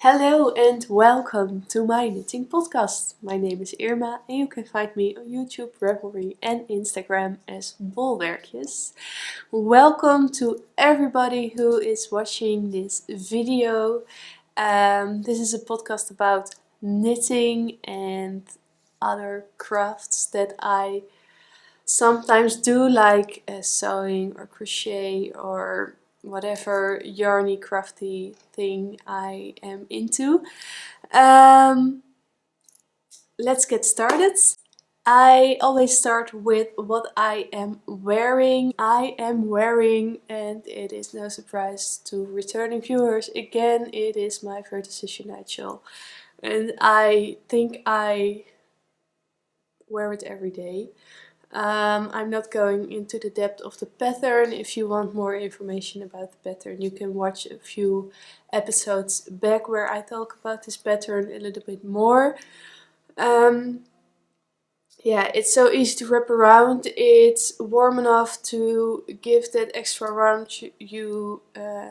Hello and welcome to my knitting podcast. My name is Irma and you can find me on YouTube, Ravelry and Instagram as Wolwerkjes. Welcome to everybody who is watching this video. This is a podcast about knitting and other crafts that I sometimes do, like sewing or crochet or whatever yarny crafty thing I am into. Let's get started. I always start with what I am wearing. I am wearing, and it is no surprise to returning viewers, again it is my Vertices night shawl. And I think I wear it every day. I'm not going into the depth of the pattern. If you want more information about the pattern, you can watch a few episodes back where I talk about this pattern a little bit more. Yeah, it's so easy to wrap around. It's warm enough to give that extra warmth you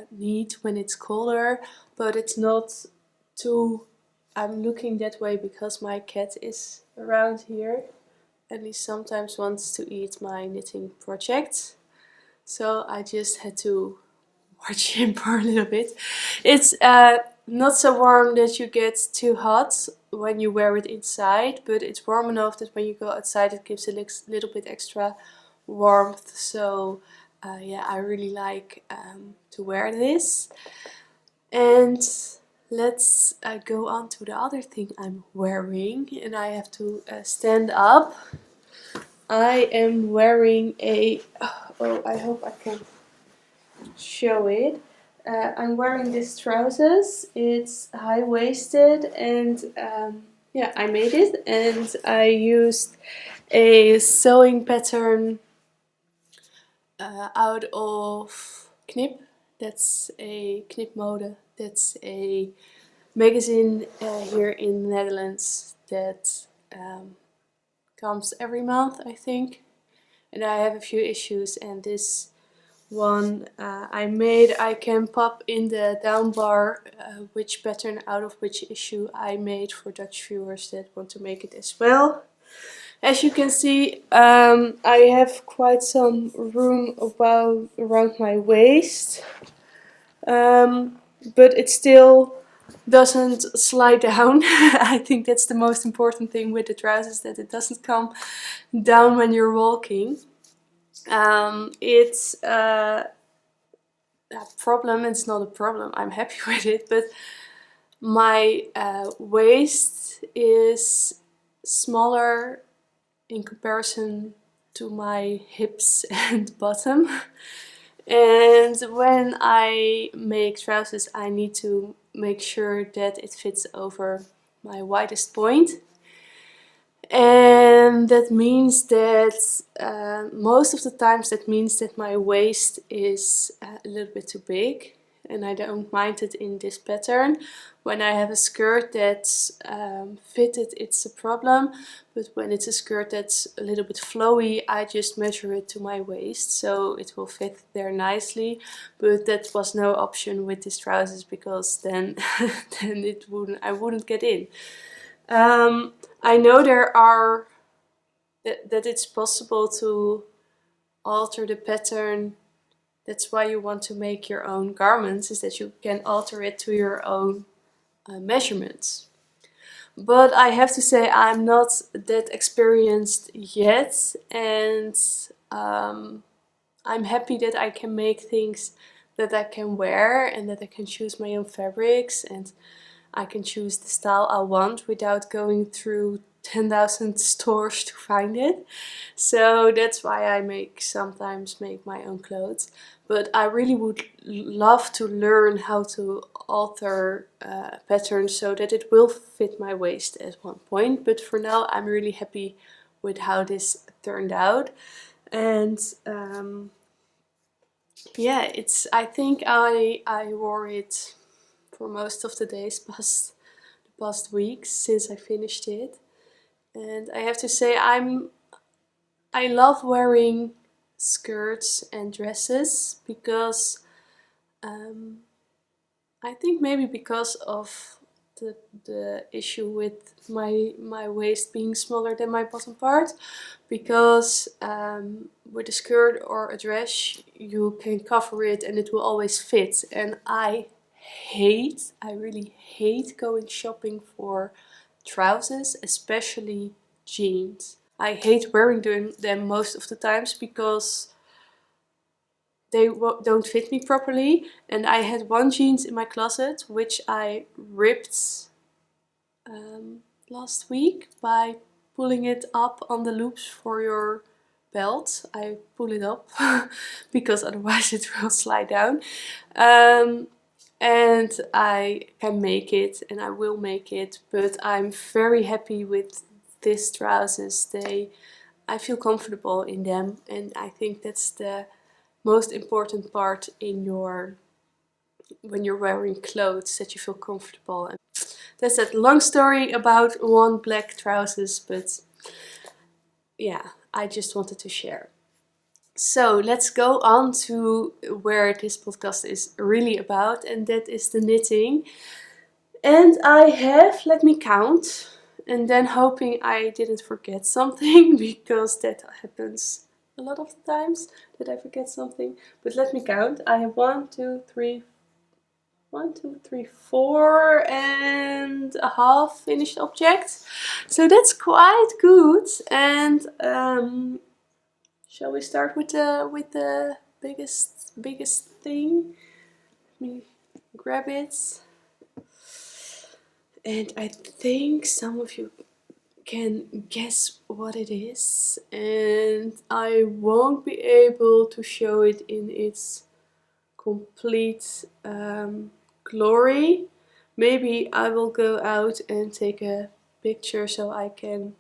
need when it's colder, but it's not too... I'm looking that way because my cat is around here. At least sometimes wants to eat my knitting project. So I just had to watch him for a little bit. It's not so warm that you get too hot when you wear it inside, but it's warm enough that when you go outside it gives a little bit extra warmth. So yeah, I really like to wear this. And let's go on to the other thing I'm wearing, and I have to stand up. I am wearing a... oh, I hope I can show it. I'm wearing this trousers. It's high-waisted and yeah, I made it, and I used a sewing pattern out of Knip. That's a Knip Mode. That's a magazine here in the Netherlands that comes every month, I think. And I have a few issues, and this one I made, I can pop in the down bar which pattern out of which issue I made for Dutch viewers that want to make it as well. As you can see, I have quite some room around my waist, but it still doesn't slide down. I think that's the most important thing with the trousers, that it doesn't come down when you're walking. It's a problem. It's not a problem, I'm happy with it, but my waist is smaller in comparison to my hips and bottom. And when I make trousers I need to make sure that it fits over my widest point. And that means that most of the times that means that my waist is a little bit too big, and I don't mind it in this pattern. When I have a skirt that's fitted, it's a problem, but when it's a skirt that's a little bit flowy, I just measure it to my waist, so it will fit there nicely. But that was no option with these trousers, because then I wouldn't get in. I know that it's possible to alter the pattern. That's why you want to make your own garments, is that you can alter it to your own measurements. But I have to say I'm not that experienced yet, and I'm happy that I can make things that I can wear and that I can choose my own fabrics, and I can choose the style I want without going through 10,000 stores to find it. So that's why I sometimes make my own clothes. But I really would love to learn how to alter patterns so that it will fit my waist at one point. But for now I'm really happy with how this turned out. And yeah, I think I wore it for most of the days the past weeks since I finished it. And I have to say I love wearing skirts and dresses because I think maybe because of the issue with my waist being smaller than my bottom part, because with a skirt or a dress you can cover it and it will always fit, and I really hate going shopping for trousers, especially jeans. I hate wearing them most of the times because they don't fit me properly, and I had one jeans in my closet which I ripped last week by pulling it up on the loops for your belt. I pull it up because otherwise it will slide down. And I can make it, and I will make it, but I'm very happy with these trousers. I feel comfortable in them, and I think that's the most important part in when you're wearing clothes, that you feel comfortable. And that's that long story about one black trousers, but yeah, I just wanted to share. So let's go on to where this podcast is really about, and that is the knitting. And I have, let me count, and then hoping I didn't forget something, because that happens a lot of times that I forget something. But let me count. I have 1, 2, 3, 4.5 finished objects. So that's quite good. And shall we start with the biggest thing? Let me grab it. And I think some of you can guess what it is, and I won't be able to show it in its complete glory. Maybe I will go out and take a picture so I can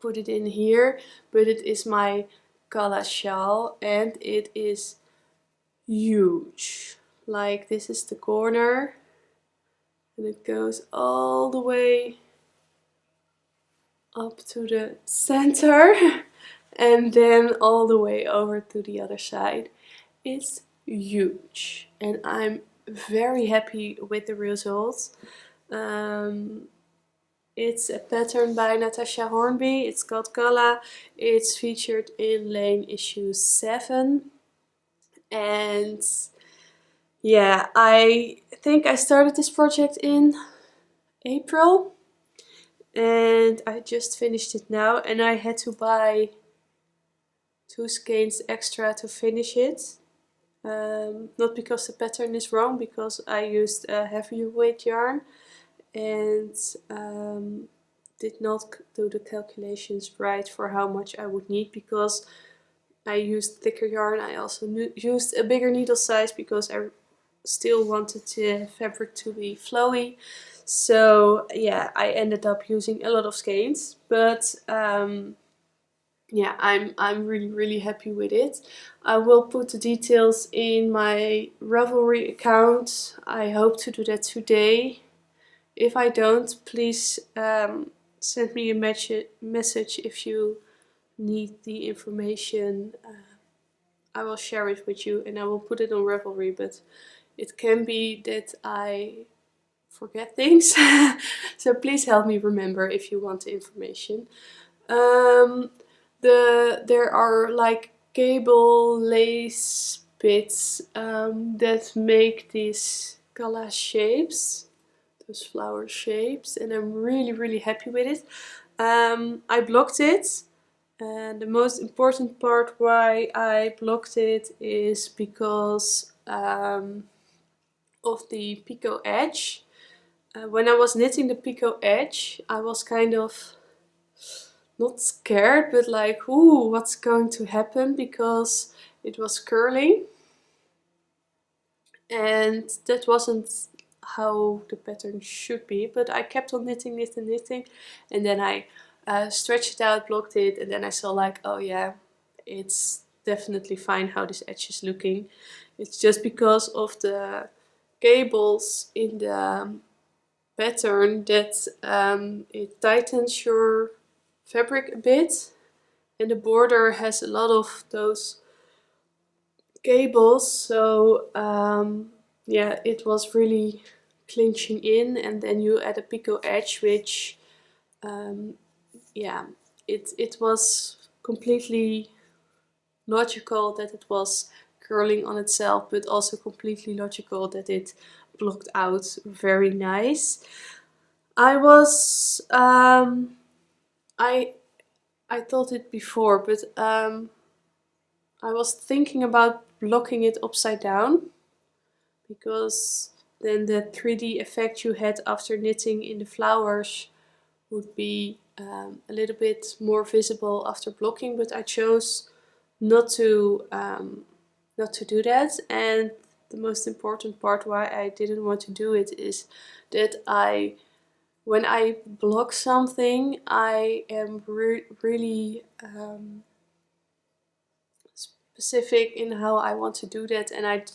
put it in here, but it is my Calla shawl, and it is huge. Like, this is the corner, and it goes all the way up to the center and then all the way over to the other side. It's huge, and I'm very happy with the results. It's a pattern by Natasja Hornby. It's called Calla. It's featured in Laine issue 7. And yeah, I think I started this project in April. And I just finished it now, and I had to buy 2 skeins extra to finish it. Not because the pattern is wrong, because I used a heavier weight yarn and did not do the calculations right for how much I would need, because I used thicker yarn. I also used a bigger needle size because I still wanted the fabric to be flowy. So yeah, I ended up using a lot of skeins, but yeah, I'm really happy with it. I will put the details in my Ravelry account. I hope to do that today. If I don't, please send me a message if you need the information. I will share it with you, and I will put it on Ravelry, but it can be that I forget things. So please help me remember if you want the information. There are like cable lace bits that make these Calla shapes, those flower shapes, and I'm really happy with it. I blocked it, and the most important part why I blocked it is because of the picot edge. When I was knitting the picot edge, I was kind of not scared, but like, ooh, what's going to happen, because it was curling, and that wasn't how the pattern should be. But I kept on knitting, and then I stretched it out, blocked it, and then I saw like, oh yeah, it's definitely fine how this edge is looking. It's just because of the cables in the pattern that it tightens your fabric a bit, and the border has a lot of those cables, so yeah, it was really clinching in, and then you add a picot edge, which yeah, it was completely logical that it was curling on itself, but also completely logical that it blocked out very nice. I thought it before, but I was thinking about blocking it upside down, because then the 3D effect you had after knitting in the flowers would be a little bit more visible after blocking, but I chose not to do that. And the most important part why I didn't want to do it is that when I block something, I am really specific in how I want to do that, and I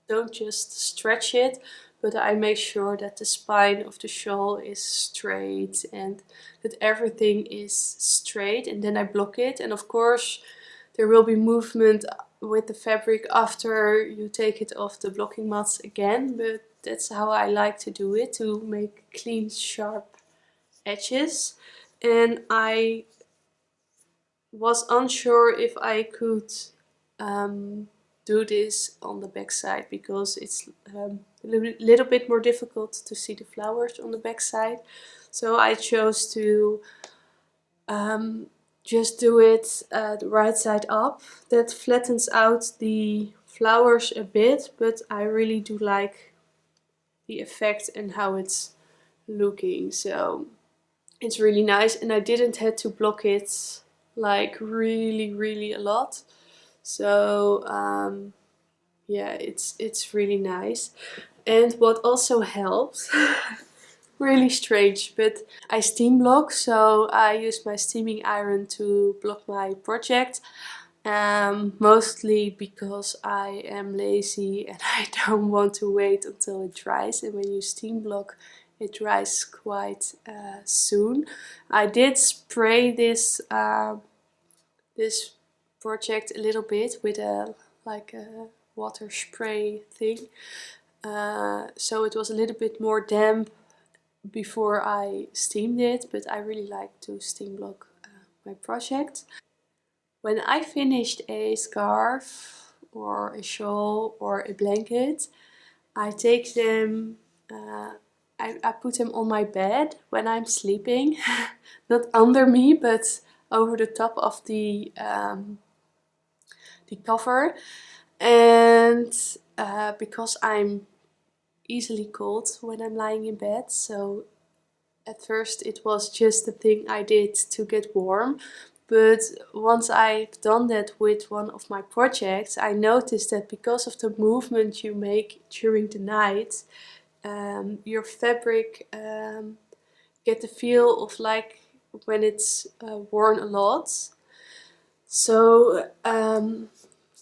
don't just stretch it, but I make sure that the spine of the shawl is straight and that everything is straight, and then I block it. And of course there will be movement with the fabric after you take it off the blocking mats again, but that's how I like to do it, to make clean, sharp edges. And I was unsure if I could do this on the back side, because it's a little bit more difficult to see the flowers on the back side. So I chose to just do it the right side up. That flattens out the flowers a bit, but I really do like the effect and how it's looking. So it's really nice, and I didn't have to block it like really a lot. So yeah, it's really nice. And what also helps, really strange, but I steam block, so I use my steaming iron to block my project. Mostly because I am lazy and I don't want to wait until it dries, and when you steam block it dries quite soon. I did spray this this project a little bit with a water spray thing, so it was a little bit more damp before I steamed it, but I really like to steam block my project. When I finished a scarf or a shawl or a blanket, I take them, I put them on my bed when I'm sleeping, not under me, but over the top of the cover. And because I'm easily cold when I'm lying in bed, so at first it was just a thing I did to get warm. But once I've done that with one of my projects, I noticed that because of the movement you make during the night, your fabric get the feel of like when it's worn a lot. So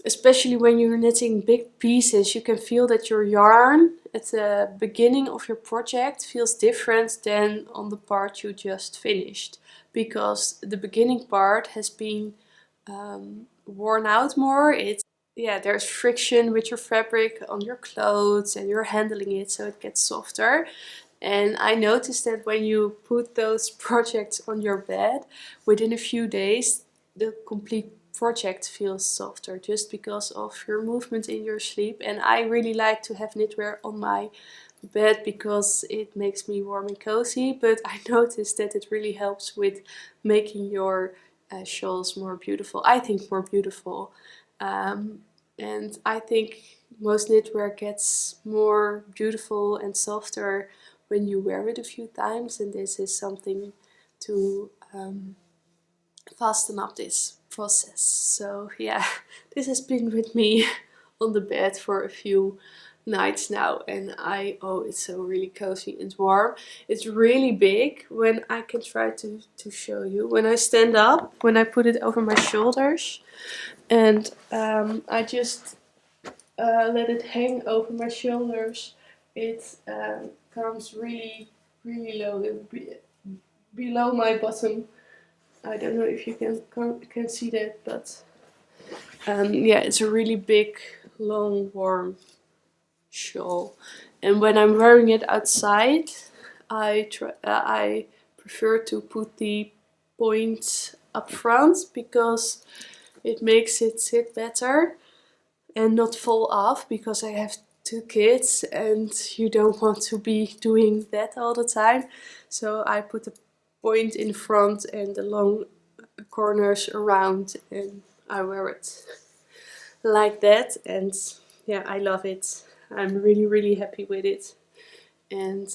especially when you're knitting big pieces, you can feel that your yarn at the beginning of your project feels different than on the part you just finished, because the beginning part has been worn out more. There's friction with your fabric on your clothes and you're handling it, so it gets softer. And I noticed that when you put those projects on your bed, within a few days the complete project feels softer, just because of your movement in your sleep. And I really like to have knitwear on my bed because it makes me warm and cozy, but I noticed that it really helps with making your shawls more beautiful. I think more beautiful. And I think most knitwear gets more beautiful and softer when you wear it a few times, and this is something to fasten up this process. So yeah, this has been with me on the bed for a few nights now, and it's so really cozy and warm. It's really big. When I can try to show you, when I stand up, when I put it over my shoulders, and I just let it hang over my shoulders, it comes really low, below my bottom. I don't know if you can see that, but yeah, it's a really big, long, warm shawl. And when I'm wearing it outside, I prefer to put the point up front because it makes it sit better and not fall off, because I have 2 kids and you don't want to be doing that all the time. So I put the point in front and the long corners around, and I wear it like that. And yeah, I love it. I'm really happy with it. And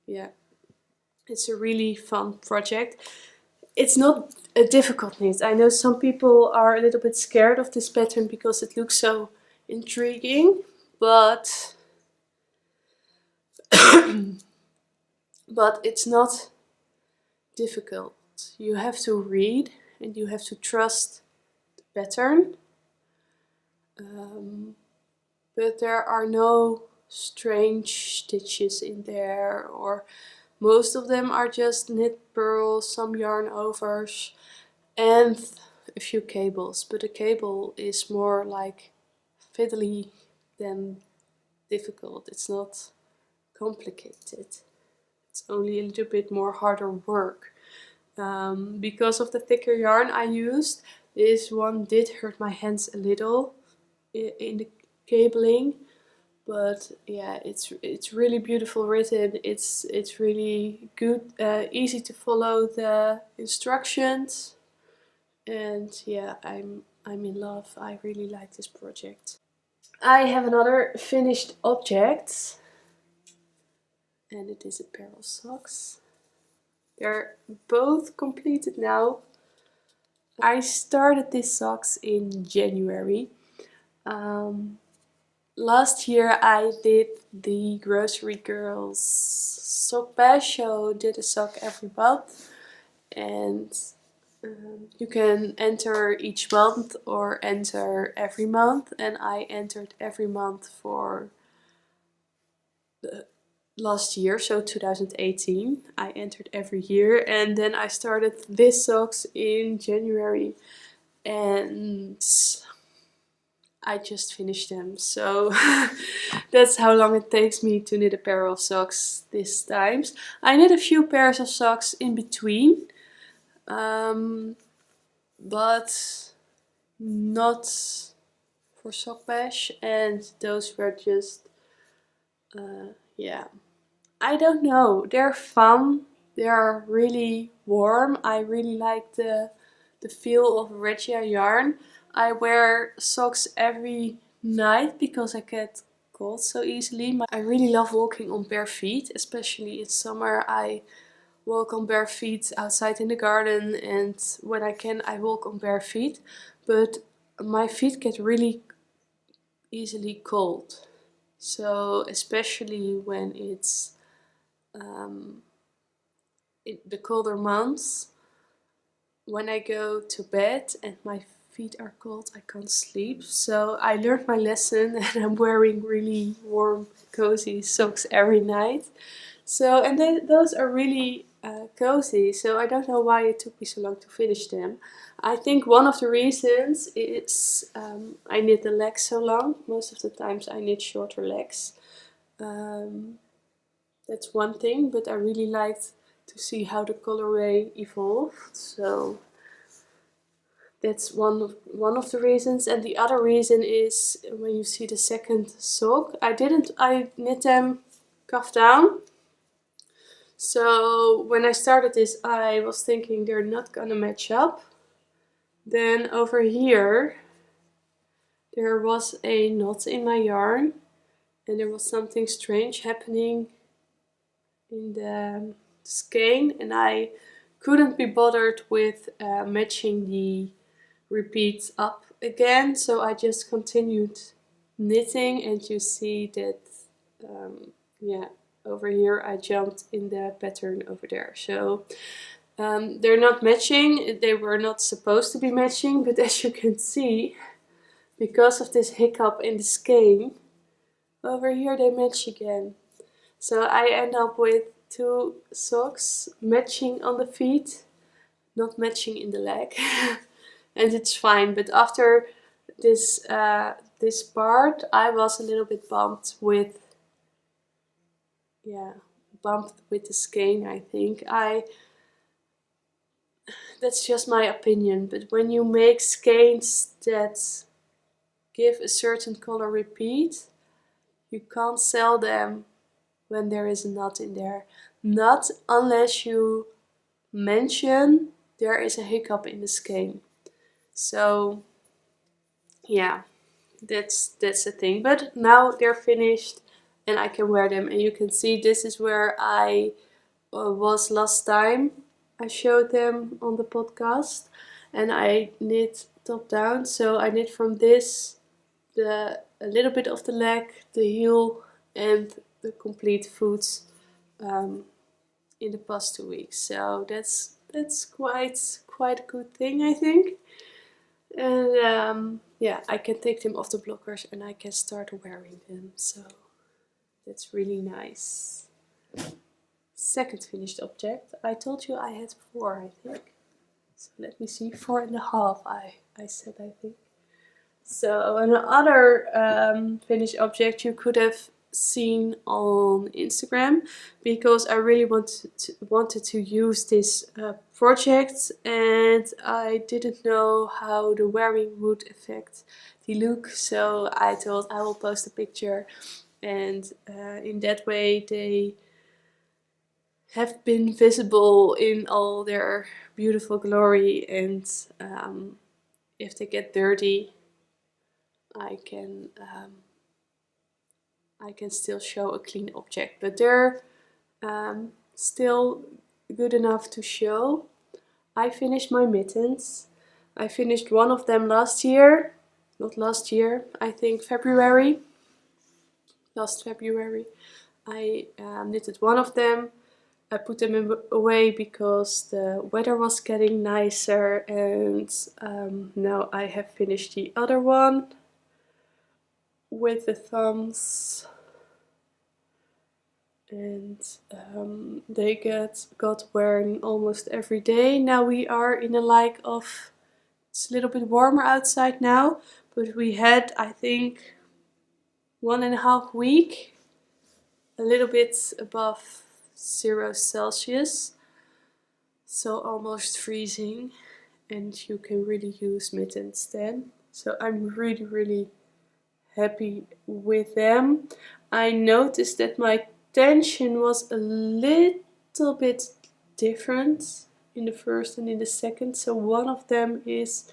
yeah, it's a really fun project. It's not a difficult knit. I know some people are a little bit scared of this pattern because it looks so intriguing, but but it's not difficult. You have to read and you have to trust the pattern, but there are no strange stitches in there, or most of them are just knit purls, some yarn overs, and a few cables. But a cable is more like fiddly than difficult. It's not complicated. It's only a little bit more harder work. Because of the thicker yarn I used, this one did hurt my hands a little in the cabling. But yeah, it's really beautiful written. It's really good, easy to follow the instructions, and yeah, I'm in love. I really like this project. I have another finished object, and it is a pair of socks. They're both completed now. I started these socks in January. Last year I did the Grocery Girls sock bash, so did a sock every month, and you can enter each month or enter every month, and I entered every month for the last year, so 2018. I entered every year, and then I started this socks in January, and I just finished them. So that's how long it takes me to knit a pair of socks this times. I knit a few pairs of socks in between, but not for sock bash, and those were just yeah, I don't know, they're fun, they're really warm. I really like the feel of Regia yarn. I wear socks every night because I get cold so easily. I really love walking on bare feet, especially in summer. I walk on bare feet outside in the garden, and when I can I walk on bare feet, but my feet get really easily cold. So especially when it's in the colder months, when I go to bed and my feet are cold, I can't sleep. So I learned my lesson, and I'm wearing really warm, cozy socks every night. So, and those are really cozy, so I don't know why it took me so long to finish them. I think one of the reasons is I knit the legs so long. Most of the times I knit shorter legs. That's one thing, but I really liked to see how the colorway evolved. So that's one of the reasons. And the other reason is when you see the second sock, I knit them cuff down. So when I started this, I was thinking they're not gonna match up. Then over here, there was a knot in my yarn, and there was something strange happening in the skein, and I couldn't be bothered with matching the repeats up again, so I just continued knitting, and you see that yeah, over here I jumped in the pattern over there. So they're not matching, they were not supposed to be matching, but as you can see, because of this hiccup in the skein, over here they match again. So I end up with 2 socks matching on the feet, not matching in the leg. And it's fine, but after this this part I was a little bit bummed with bumped with the skein, I think. That's just my opinion, but when you make skeins that give a certain color repeat, you can't sell them when there is a knot in there. Not unless you mention there is a hiccup in the skein. So yeah, that's the thing. But now they're finished and I can wear them, and you can see this is where I was last time I showed them on the podcast, and I knit top down. So I knit from this a little bit of the leg, the heel, and the complete foot in the past 2 weeks. So that's quite a good thing, I think. And yeah, I can take them off the blockers and I can start wearing them. So that's really nice. Second finished object. I told you I had 4, I think. So let me see, 4.5 I said, I think. So another finished object you could have seen on Instagram, because I really wanted to use this project, and I didn't know how the wearing would affect the look, so I thought I will post a picture, and in that way they have been visible in all their beautiful glory, and if they get dirty, I can still show a clean object, but they're still good enough to show. I finished my mittens. I finished one of them last year, not last year, I think February. Last February I knitted one of them. I put them away because the weather was getting nicer, and now I have finished the other one with the thumbs, and they got worn almost every day. Now we are in a like of, it's a little bit warmer outside now, but we had, I think, 1.5 weeks a little bit above 0 Celsius, so almost freezing, and you can really use mittens then. So I'm really happy with them. I noticed that my tension was a little bit different in the first and in the second, so one of them is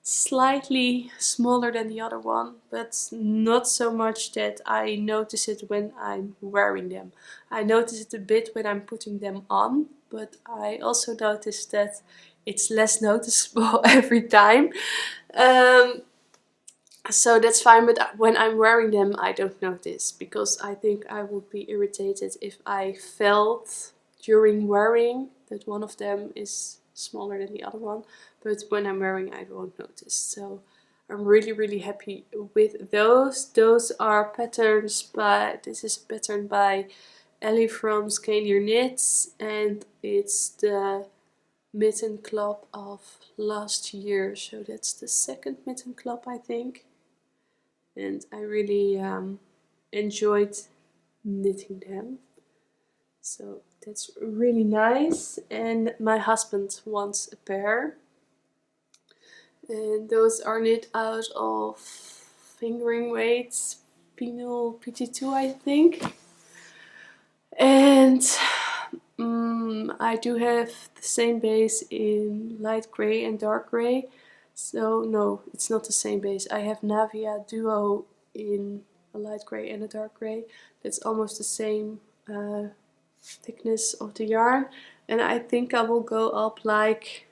slightly smaller than the other one, but not so much that I notice it when I'm wearing them. I notice it a bit when I'm putting them on, but I also notice that it's less noticeable every time. So that's fine, but when I'm wearing them I don't notice, because I think I would be irritated if I felt during wearing that one of them is smaller than the other one, but when I'm wearing I won't notice. So I'm really happy with those. Those are patterns by, this is a pattern by Ellie from Skeindeerknits, and it's the mitten club of last year, so that's the second mitten club, I think. And I really enjoyed knitting them, so that's really nice. And my husband wants a pair, and those are knit out of fingering weights Pinel PT2, I think. And I do have the same base in light grey and dark grey. So no, it's not the same base. I have Navia Duo in a light grey and a dark grey. That's almost the same thickness of the yarn. And I think I will go up, like,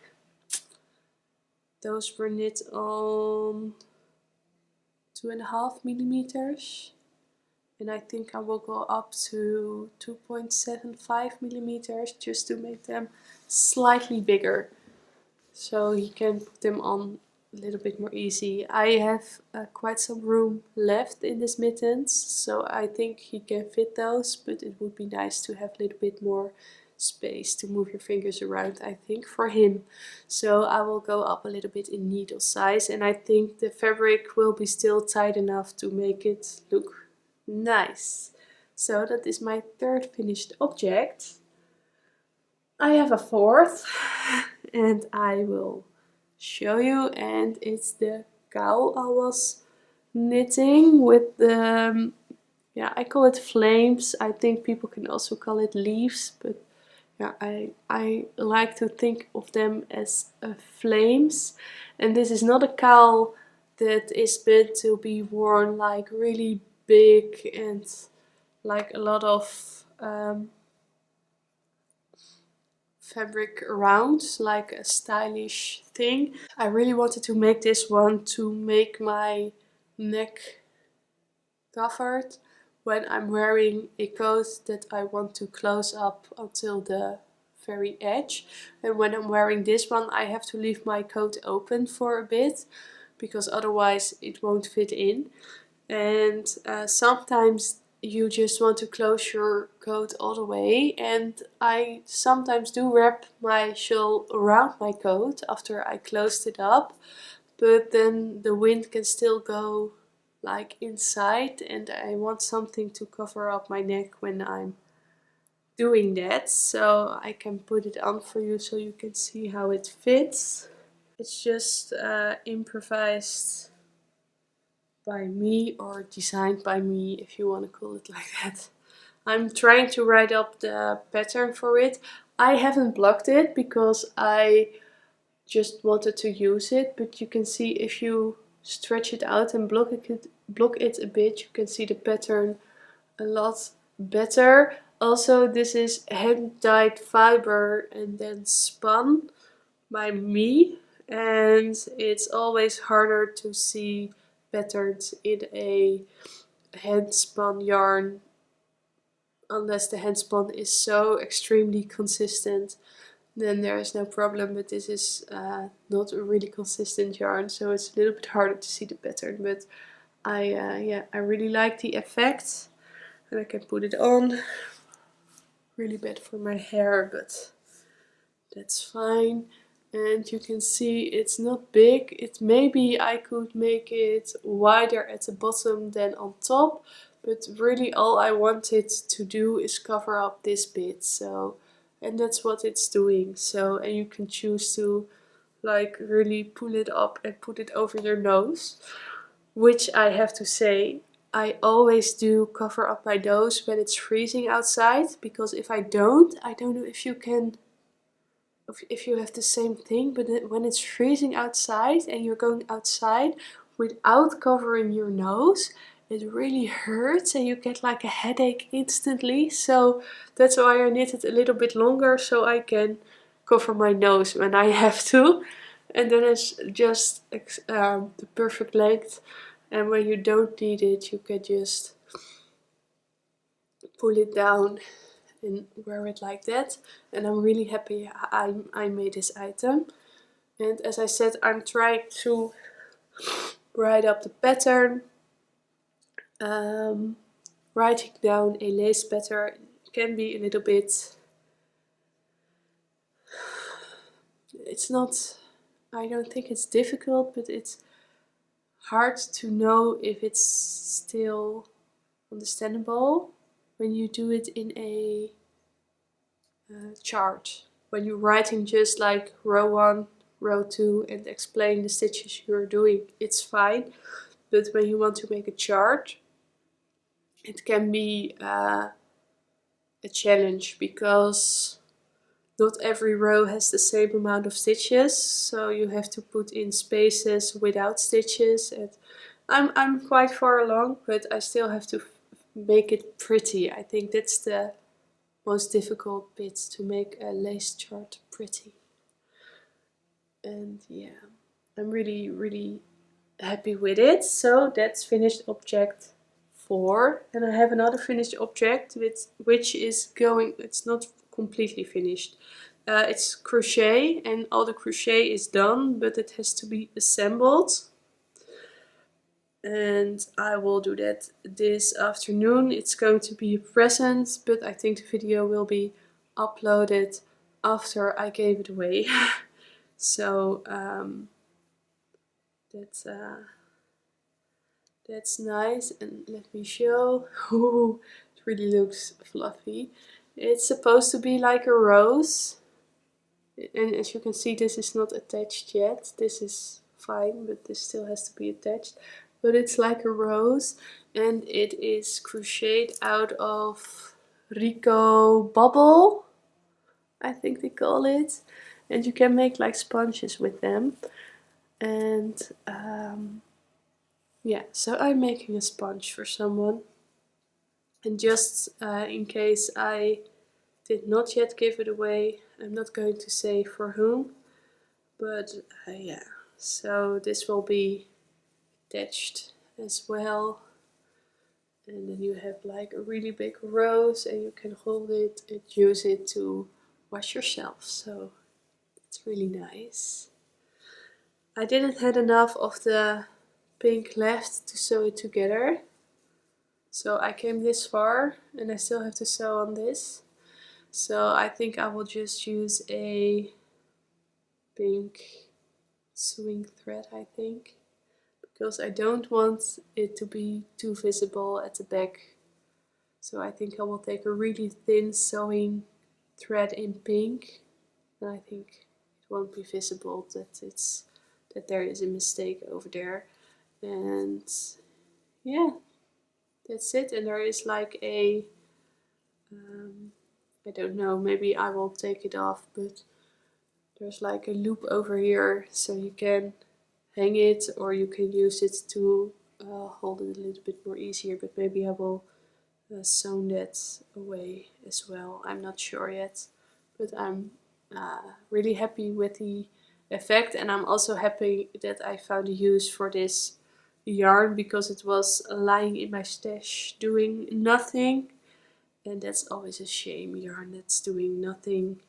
those were knit on 2.5 millimeters. And I think I will go up to 2.75 millimeters just to make them slightly bigger, so he can put them on a little bit more easy. I have quite some room left in this mittens, so I think he can fit those, but it would be nice to have a little bit more space to move your fingers around, I think, for him. So I will go up a little bit in needle size, and I think the fabric will be still tight enough to make it look nice. So that is my third finished object. I have a fourth and I will show you, and it's the cowl I was knitting with the, yeah, I call it flames. I think people can also call it leaves, but yeah, I like to think of them as flames. And this is not a cowl that is meant to be worn like really big and like a lot of fabric around, like a stylish thing. I really wanted to make this one to make my neck covered when I'm wearing a coat that I want to close up until the very edge. And when I'm wearing this one, I have to leave my coat open for a bit because otherwise it won't fit in. And sometimes you just want to close your coat all the way, and I sometimes do wrap my shawl around my coat after I closed it up, but then the wind can still go like inside, and I want something to cover up my neck when I'm doing that, so I can put it on for you so you can see how it fits. It's just improvised by me, or designed by me, if you want to call it like that. I'm trying to write up the pattern for it. I haven't blocked it because I just wanted to use it, but you can see if you stretch it out and block it a bit, you can see the pattern a lot better. Also, this is hand dyed fiber and then spun by me, and it's always harder to see patterns in a hand spun yarn unless the hand spun is so extremely consistent. Then there is no problem, but this is not a really consistent yarn, so it's a little bit harder to see the pattern. But I really like the effect, and I can put it on. Really bad for my hair, but that's fine. And you can see it's not big. It maybe I could make it wider at the bottom than on top, but really all I wanted to do is cover up this bit. So, and that's what it's doing. So, and you can choose to like really pull it up and put it over your nose, which I have to say, I always do cover up my nose when it's freezing outside, because if I don't know if you can, if you have the same thing, but when it's freezing outside and you're going outside without covering your nose, it really hurts and you get like a headache instantly. So that's why I knit it a little bit longer, so I can cover my nose when I have to. And then it's just the perfect length. And when you don't need it, you can just pull it down and wear it like that. And I'm really happy I made this item. And as I said, I'm trying to write up the pattern. Writing down a lace pattern can be a little bit, it's not, I don't think it's difficult, but it's hard to know if it's still understandable when you do it in a chart. When you're writing just like row 1, row 2 and explain the stitches you're doing, it's fine. But when you want to make a chart, it can be a challenge, because not every row has the same amount of stitches, so you have to put in spaces without stitches. And I'm quite far along, but I still have to make it pretty. I think that's the most difficult bit, to make a lace chart pretty. And yeah, I'm really happy with it. So that's finished object 4, and I have another finished object which is going, it's not completely finished. It's crochet, and all the crochet is done, but it has to be assembled. And I will do that this afternoon. It's going to be a present, but I think the video will be uploaded after I gave it away. So that's nice. And let me show. Ooh, it really looks fluffy. It's supposed to be like a rose, and as you can see, this is not attached yet. This is fine, but this still has to be attached. But it's like a rose, and it is crocheted out of Rico bubble, I think they call it, and you can make like sponges with them. And yeah, so I'm making a sponge for someone, and just in case I did not yet give it away, I'm not going to say for whom, but yeah, so this will be attached as well. And then you have like a really big rose, and you can hold it and use it to wash yourself, so it's really nice. I didn't have enough of the pink left to sew it together, so I came this far and I still have to sew on this. So I think I will just use a pink sewing thread, I think, because I don't want it to be too visible at the back. So I think I will take a really thin sewing thread in pink, and I think it won't be visible that there is a mistake over there. And yeah, that's it. And there is like a I don't know, maybe I will take it off, but there's like a loop over here, so you can hang it or you can use it to hold it a little bit more easier, but maybe I will sew that away as well. I'm not sure yet, but I'm really happy with the effect, and I'm also happy that I found a use for this yarn, because it was lying in my stash doing nothing. And that's always a shame, yarn that's doing nothing.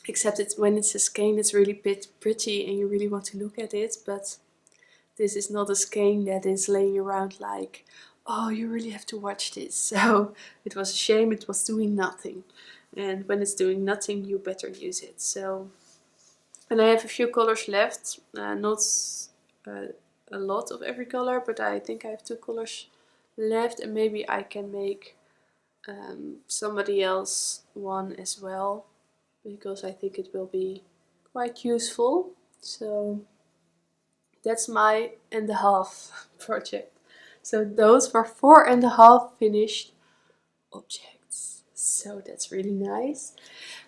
Except when it's a skein, it's really pretty and you really want to look at it. But this is not a skein that is laying around like, oh, you really have to watch this. So it was a shame, it was doing nothing. And when it's doing nothing, you better use it. So, and I have a few colors left. Not a lot of every color, but I think I have 2 colors left. And maybe I can make somebody else one as well, because I think it will be quite useful. So that's my and a half project. So those were 4.5 finished objects. So that's really nice.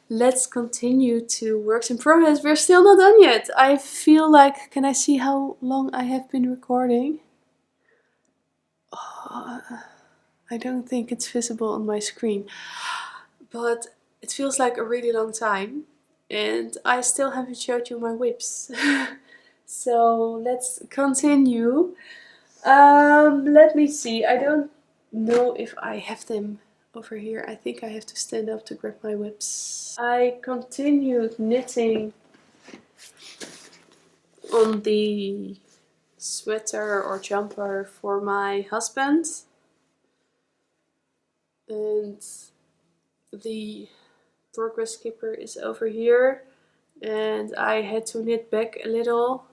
Let's continue to works in progress. We're still not done yet. I feel like, can I see how long I have been recording? Oh, I don't think it's visible on my screen, but it feels like a really long time, and I still haven't showed you my whips. So let's continue. Let me see, I don't know if I have them over here. I think I have to stand up to grab my whips. I continued knitting on the sweater or jumper for my husband, and the progress skipper is over here, and I had to knit back a little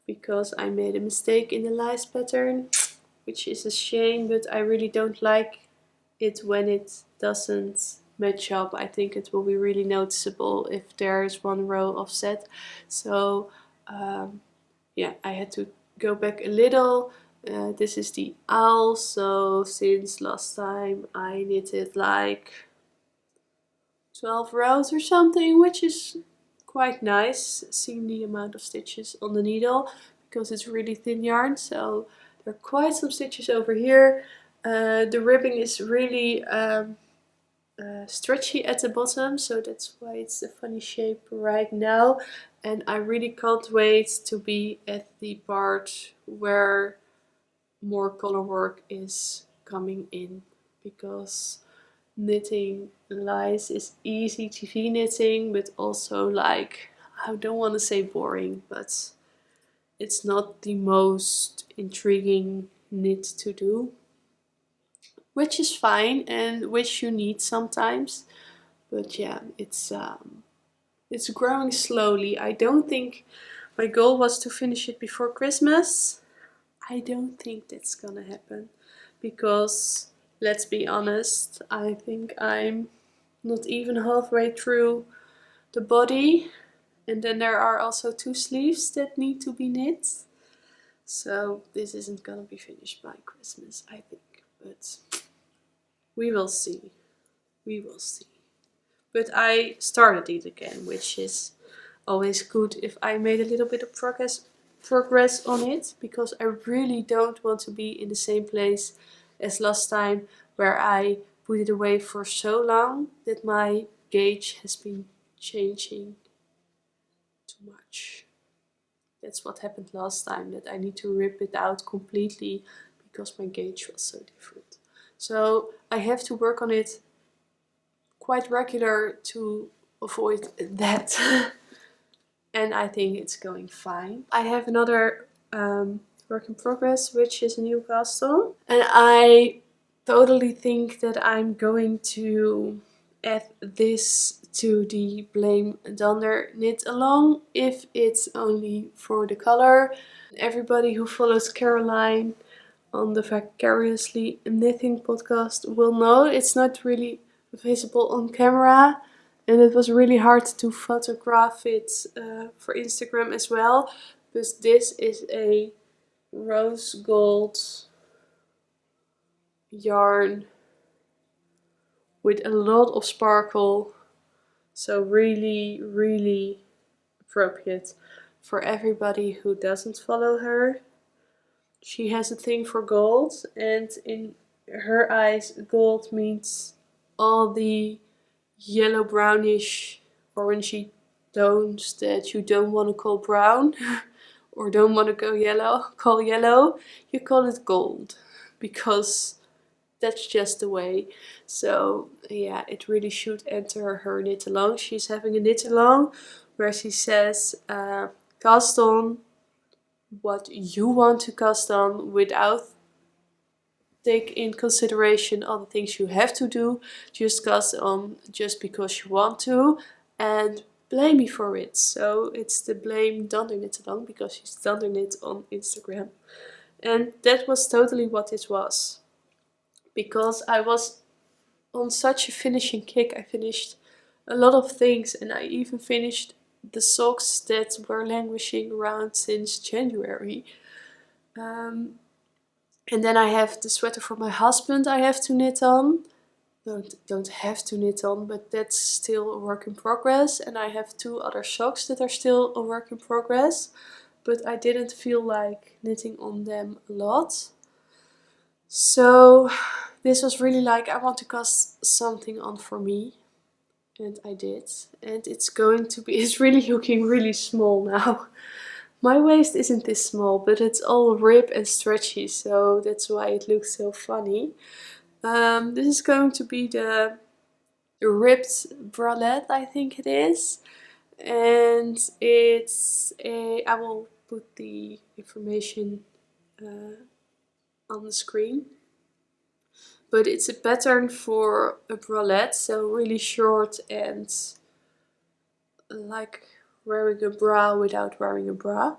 because I made a mistake in the lice pattern, which is a shame, but I really don't like it when it doesn't match up. I think it will be really noticeable if there's one row offset. So yeah, I had to go back a little. This is the owl, so since last time I knitted like 12 rows or something, which is quite nice, seeing the amount of stitches on the needle, because it's really thin yarn. So there are quite some stitches over here. The ribbing is really stretchy at the bottom, so that's why it's a funny shape right now. And I really can't wait to be at the part where more color work is coming in, because knitting lice is easy TV knitting, but also, like, I don't want to say boring, but it's not the most intriguing knit to do, which is fine and which you need sometimes. But yeah, it's growing slowly. I don't think my goal was to finish it before Christmas. I don't think that's gonna happen, because let's be honest, I think I'm not even halfway through the body. And then there are also 2 sleeves that need to be knit. So this isn't gonna be finished by Christmas, I think. But we will see. We will see. But I started it again, which is always good if I made a little bit of progress on it, because I really don't want to be in the same place as last time, where I put it away for so long that my gauge has been changing too much. That's what happened last time, that I need to rip it out completely because my gauge was so different. So I have to work on it quite regular to avoid that. And I think it's going fine. I have another work in progress, which is a new cast on. And I totally think that I'm going to add this to the Blame Dunder knit along, if it's only for the color. Everybody who follows Caroline on the Vicariously Knitting podcast will know it's not really visible on camera, and it was really hard to photograph it for Instagram as well, because this is a rose gold yarn with a lot of sparkle, so really appropriate for everybody who doesn't follow her. She has a thing for gold, and in her eyes gold means all the yellow brownish orangey tones that you don't want to call brown or don't want to call yellow, you call it gold, because that's just the way. So yeah, it really should enter her knit along. She's having a knit along where she says cast on what you want to cast on without take in consideration all the things you have to do. Just cast on just because you want to, and blame me for it. So it's the Blame Dunder Knit along, because she's Dunder Knit on Instagram. And that was totally what it was, because I was on such a finishing kick. I finished a lot of things, and I even finished the socks that were languishing around since January. And then I have the sweater for my husband I have to knit on. Don't have to knit on, but that's still a work in progress. And I have 2 other socks that are still a work in progress, but I didn't feel like knitting on them a lot. So this was really like, I want to cast something on for me. And I did. And it's going to be, it's really looking really small now. My waist isn't this small, but it's all ribbed and stretchy, so that's why it looks so funny. This is going to be the ribbed bralette, I think it is. And I will put the information on the screen. But it's a pattern for a bralette, so really short and like wearing a bra without wearing a bra.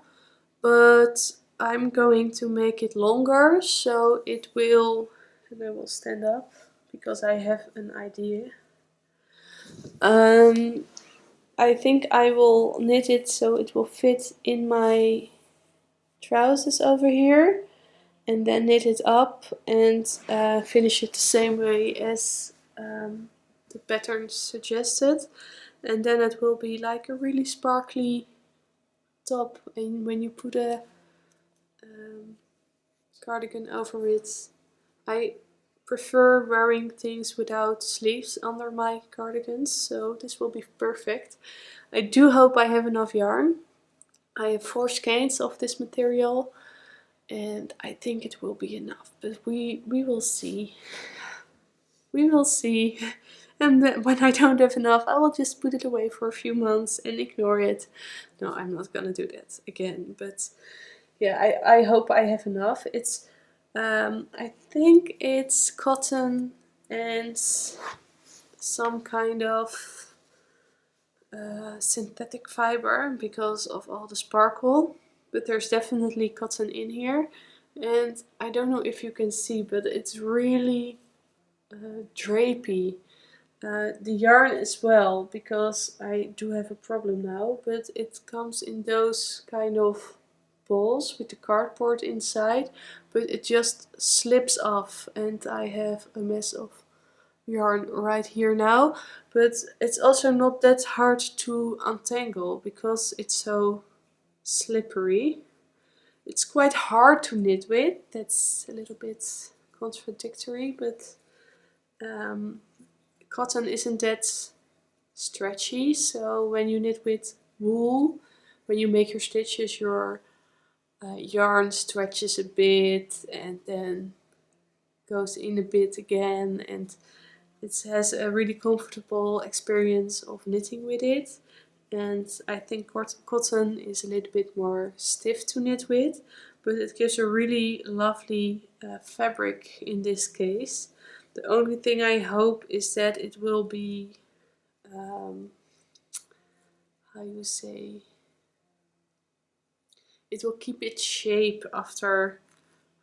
But I'm going to make it longer, so it will, and I will stand up because I have an idea. I think I will knit it so it will fit in my trousers over here, and then knit it up and finish it the same way as the pattern suggested. And then it will be like a really sparkly top, and when you put a cardigan over it, I prefer wearing things without sleeves under my cardigans, so this will be perfect. I do hope I have enough yarn. I have 4 skeins of this material, and I think it will be enough, but we will see. We will see. And then when I don't have enough, I will just put it away for a few months and ignore it. No, I'm not gonna do that again, but yeah, I hope I have enough. It's I think it's cotton and some kind of synthetic fiber because of all the sparkle, but there's definitely cotton in here. And I don't know if you can see, but it's really drapey. The yarn as well, because I do have a problem now, but it comes in those kind of balls with the cardboard inside, but it just slips off and I have a mess of yarn right here now. But it's also not that hard to untangle because it's so slippery. It's quite hard to knit with, that's a little bit contradictory, but cotton isn't that stretchy, so when you knit with wool, when you make your stitches, your yarn stretches a bit and then goes in a bit again, and it has a really comfortable experience of knitting with it. And I think cotton is a little bit more stiff to knit with, but it gives a really lovely fabric in this case. The only thing I hope is that it will be, how you say, it will keep its shape after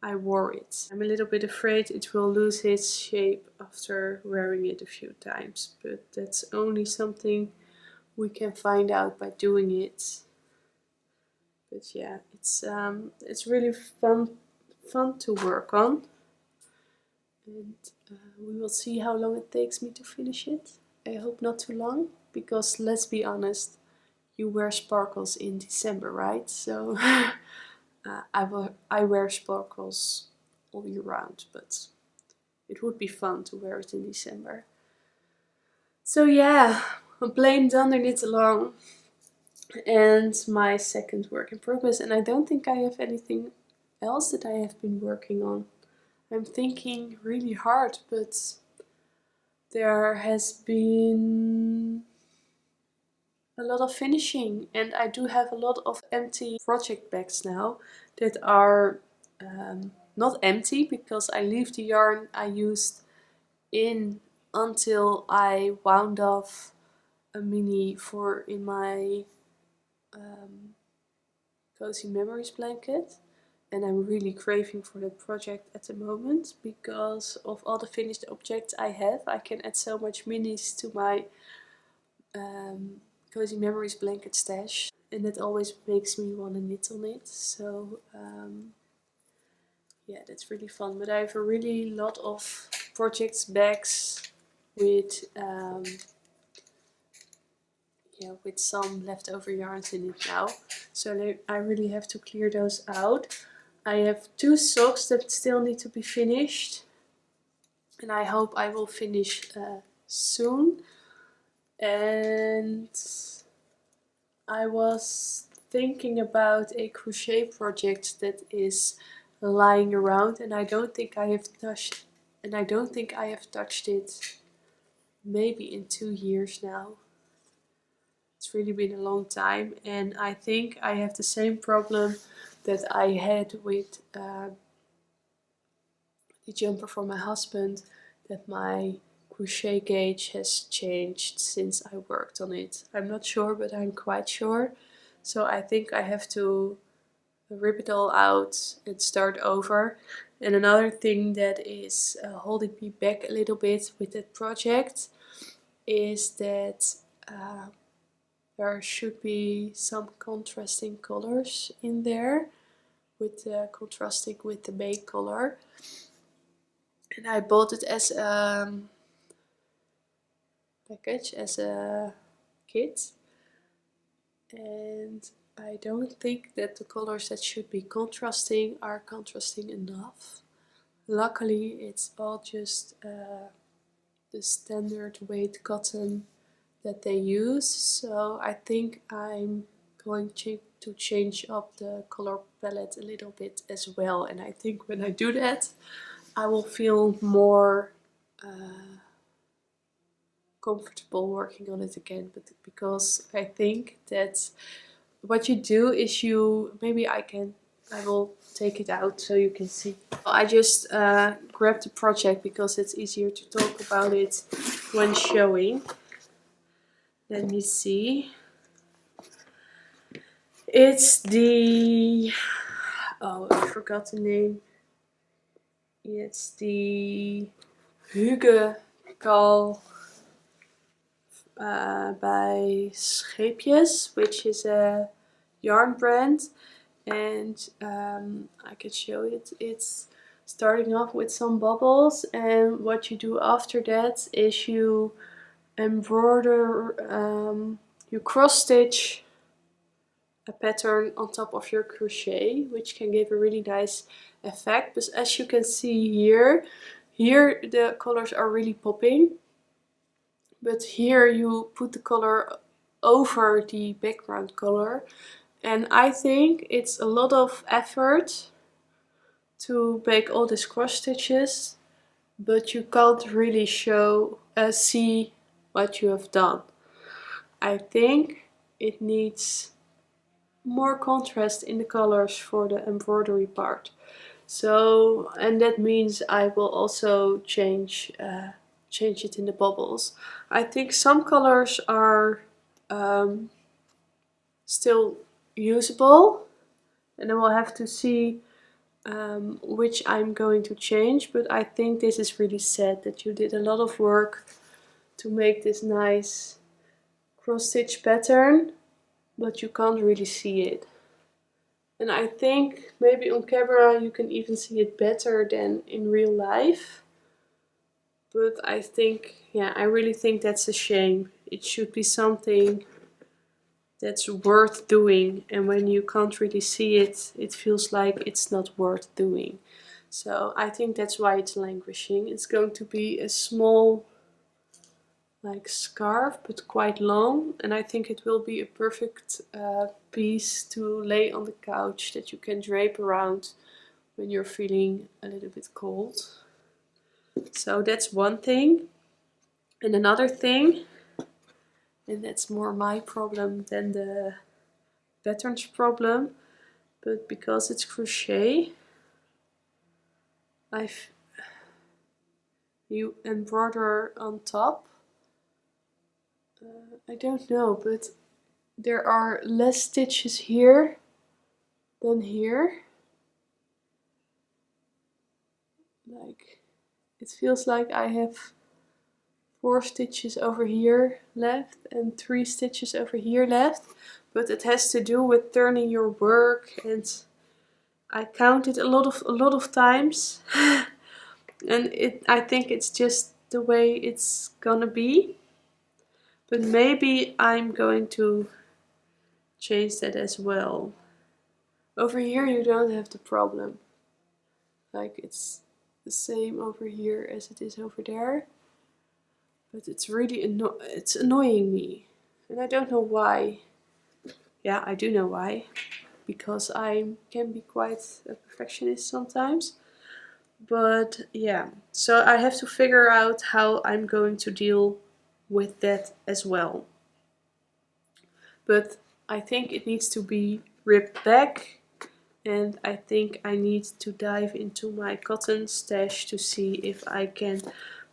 I wore it. I'm a little bit afraid it will lose its shape after wearing it a few times, but that's only something we can find out by doing it. But yeah, it's really fun to work on, and we will see how long it takes me to finish it. I hope not too long, because let's be honest, you wear sparkles in December, right? So I wear sparkles all year round, but it would be fun to wear it in December. So yeah, a plain dunder knit along, and my second work in progress. And I don't think I have anything else that I have been working on. I'm thinking really hard, but there has been a lot of finishing, and I do have a lot of empty project bags now that are not empty, because I leave the yarn I used in until I wound off a mini in my Cozy Memories blanket, and I'm really craving for that project at the moment because of all the finished objects I have. I can add so much minis to my Cozy Memories blanket stash, and it always makes me want to knit on it. So yeah, that's really fun. But I have a really lot of projects bags with yeah, with some leftover yarns in it now, so I really have to clear those out. I have 2 socks that still need to be finished, and I hope I will finish soon. And I was thinking about a crochet project that is lying around, and I don't think I have touched it maybe in 2 years now. It's really been a long time, and I think I have the same problem that I had with the jumper for my husband, that my crochet gauge has changed since I worked on it. I'm not sure, but I'm quite sure. So I think I have to rip it all out and start over. And another thing that is holding me back a little bit with that project is that there should be some contrasting colors in there, with contrasting with the main color. And I bought it as a package, as a kit. And I don't think that the colors that should be contrasting are contrasting enough. Luckily, it's all just the standard weight cotton that they use, so I think I'm going to change up the color palette a little bit as well. And I think when I do that, I will feel more comfortable working on it again. But because I think that what you do is I will take it out so you can see. I just grabbed the project because it's easier to talk about it when showing. Let me see. It's the, oh, I forgot the name. It's the hyge cowl by Scheepjes, which is a yarn brand, and I can show it. It's starting off with some bubbles, and what you do after that is you embroider, you cross stitch a pattern on top of your crochet, which can give a really nice effect. But as you can see here the colors are really popping, but here you put the color over the background color, and I think it's a lot of effort to make all these cross stitches, but you can't really see what you have done. I think it needs more contrast in the colors for the embroidery part. So, and that means I will also change it in the bubbles. I think some colors are still usable, and I will have to see which I'm going to change, but I think this is really sad that you did a lot of work to make this nice cross stitch pattern, but you can't really see it. And I think maybe on camera you can even see it better than in real life. But I think, yeah, I really think that's a shame. It should be something that's worth doing, and when you can't really see it, it feels like it's not worth doing. So I think that's why it's languishing. It's going to be a small like scarf, but quite long, and I think it will be a perfect piece to lay on the couch that you can drape around when you're feeling a little bit cold. So that's one thing. And another thing, and that's more my problem than the pattern's problem, but because it's crochet, you embroider on top. I don't know, but there are less stitches here than here. Like, it feels like I have 4 stitches over here left and 3 stitches over here left, but it has to do with turning your work, and I counted a lot of times and I think it's just the way it's gonna be. But maybe I'm going to change that as well. Over here you don't have the problem. Like, it's the same over here as it is over there. But it's really it's annoying me. And I don't know why. Yeah, I do know why. Because I can be quite a perfectionist sometimes. But yeah, so I have to figure out how I'm going to deal with that as well. But I think it needs to be ripped back, and I think I need to dive into my cotton stash to see if I can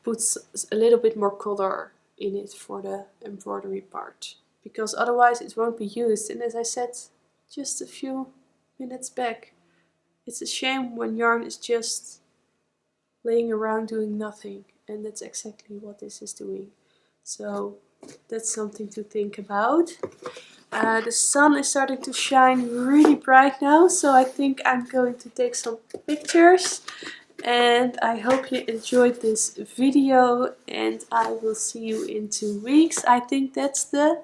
put a little bit more color in it for the embroidery part, because otherwise it won't be used. And as I said just a few minutes back, it's a shame when yarn is just laying around doing nothing, and that's exactly what this is doing. So that's something to think about. The sun is starting to shine really bright now, so I think I'm going to take some pictures. And I hope you enjoyed this video, and I will see you in 2 weeks. I think that's the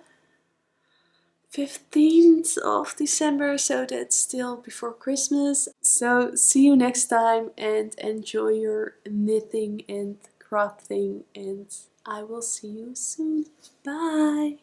15th of December, so that's still before Christmas. So see you next time, and enjoy your knitting and crafting, and I will see you soon. Bye!